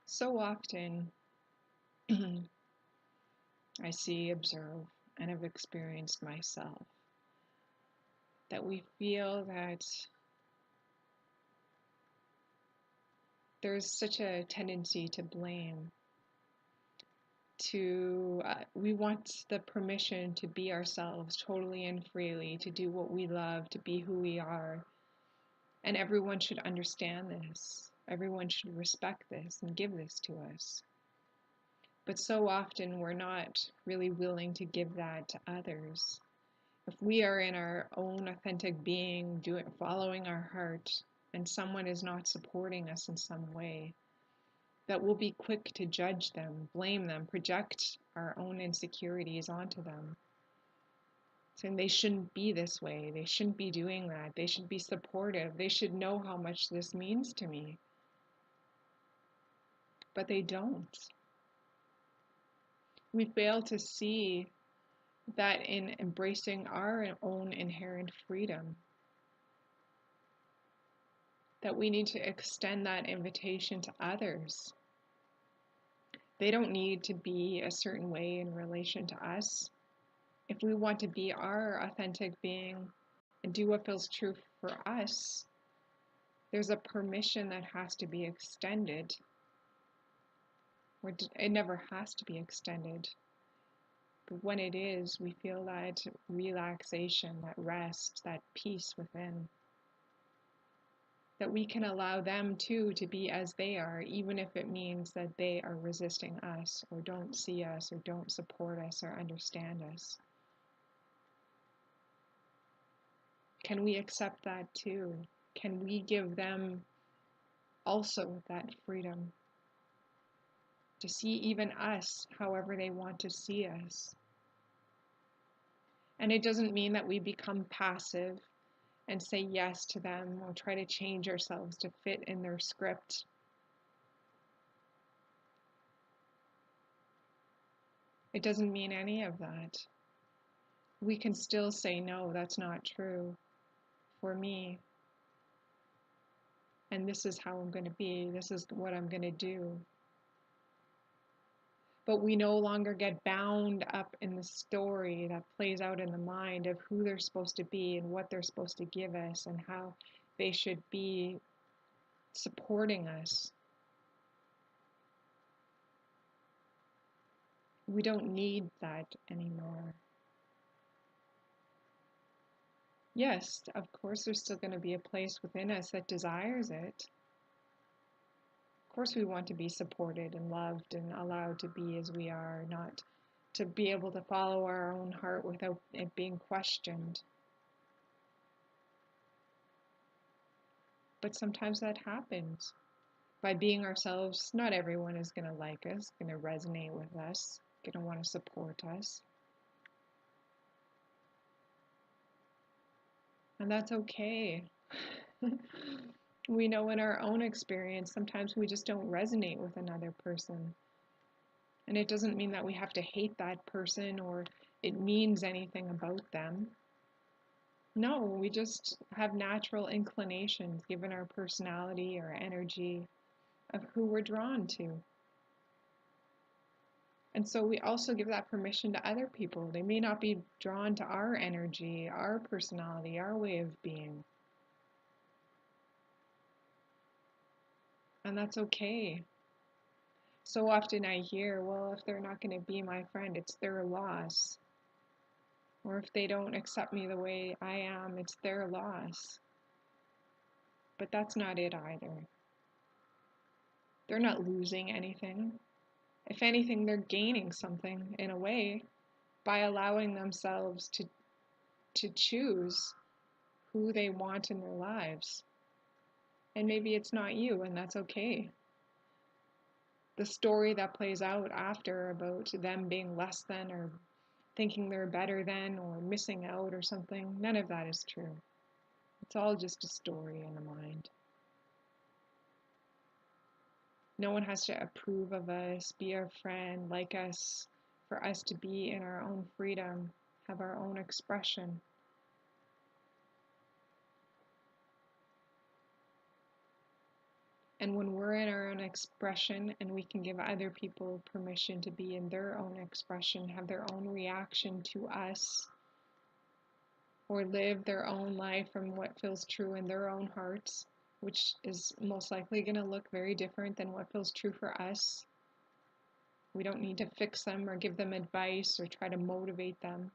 So often I see, observe, and have experienced myself that we feel that there's such a tendency to blame, we want the permission to be ourselves totally and freely, to do what we love, to be who we are. And everyone should understand this. Everyone should respect this and give this to us. But so often we're not really willing to give that to others. If we are in our own authentic being, following our heart, and someone is not supporting us in some way, that we'll be quick to judge them, blame them, project our own insecurities onto them, saying they shouldn't be this way, they shouldn't be doing that, they should be supportive, they should know how much this means to me. But they don't. We fail to see that in embracing our own inherent freedom, that we need to extend that invitation to others. They don't need to be a certain way in relation to us. If we want to be our authentic being and do what feels true for us, there's a permission that has to be extended. Or it never has to be extended. But when it is, we feel that relaxation, that rest, that peace within. That we can allow them too to be as they are, even if it means that they are resisting us, or don't see us, or don't support us, or understand us. Can we accept that too? Can we give them also that freedom to see even us however they want to see us? And it doesn't mean that we become passive and say yes to them or try to change ourselves to fit in their script. It doesn't mean any of that. We can still say, no, that's not true for me. And this is how I'm going to be. This is what I'm going to do. But we no longer get bound up in the story that plays out in the mind of who they're supposed to be and what they're supposed to give us and how they should be supporting us. We don't need that anymore. Yes, of course, there's still going to be a place within us that desires it. Of course, we want to be supported and loved and allowed to be as we are, not to be able to follow our own heart without it being questioned. But sometimes that happens. By being ourselves, not everyone is going to like us, going to resonate with us, going to want to support us. And that's okay. We know in our own experience, sometimes we just don't resonate with another person. And it doesn't mean that we have to hate that person or it means anything about them. No, we just have natural inclinations given our personality or energy of who we're drawn to. And so we also give that permission to other people. They may not be drawn to our energy, our personality, our way of being. And that's okay. So often I hear, well, if they're not going to be my friend, it's their loss. Or if they don't accept me the way I am, it's their loss. But that's not it either. They're not losing anything. If anything, they're gaining something in a way by allowing themselves to choose who they want in their lives. And maybe it's not you, and that's okay. The story that plays out after about them being less than or thinking they're better than or missing out or something, none of that is true. It's all just a story in the mind. No one has to approve of us, be our friend, like us, for us to be in our own freedom, have our own expression. And when we're in our own expression and we can give other people permission to be in their own expression, have their own reaction to us, or live their own life from what feels true in their own hearts, which is most likely going to look very different than what feels true for us. We don't need to fix them or give them advice or try to motivate them.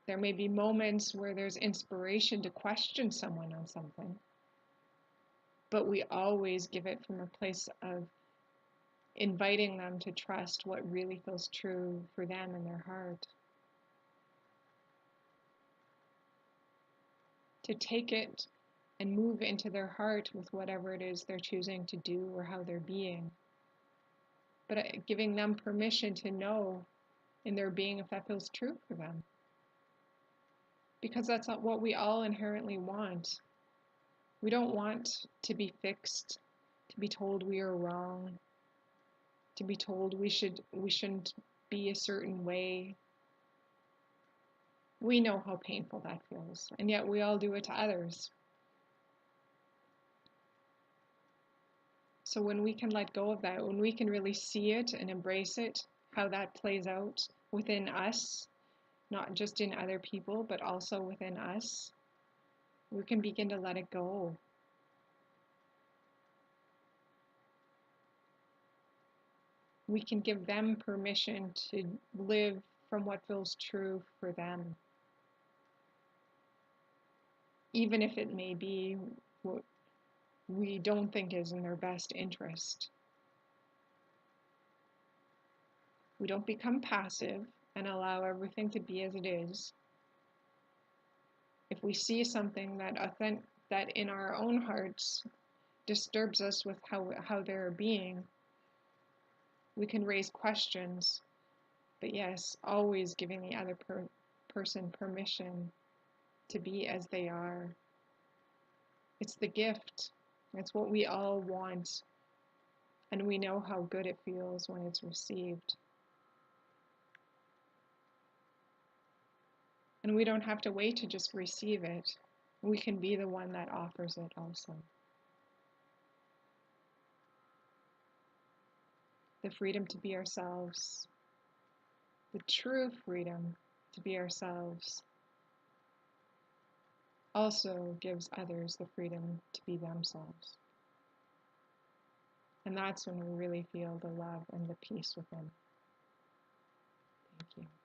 There may be moments where there's inspiration to question someone on something, but we always give it from a place of inviting them to trust what really feels true for them in their heart. To take it and move into their heart with whatever it is they're choosing to do or how they're being. But giving them permission to know in their being if that feels true for them. Because that's not what we all inherently want. We don't want to be fixed, to be told we are wrong, to be told we shouldn't be a certain way. We know how painful that feels, and yet we all do it to others. So when we can let go of that, when we can really see it and embrace it, how that plays out within us, not just in other people, but also within us, we can begin to let it go. We can give them permission to live from what feels true for them, even if it may be what we don't think is in their best interest. We don't become passive and allow everything to be as it is. If we see something that in our own hearts disturbs us with how they're being, we can raise questions, but yes, always giving the other person permission to be as they are. It's the gift. It's what we all want, and we know how good it feels when it's received. And we don't have to wait to just receive it. We can be the one that offers it also. The freedom to be ourselves, the true freedom to be ourselves, also gives others the freedom to be themselves. And that's when we really feel the love and the peace within. Thank you.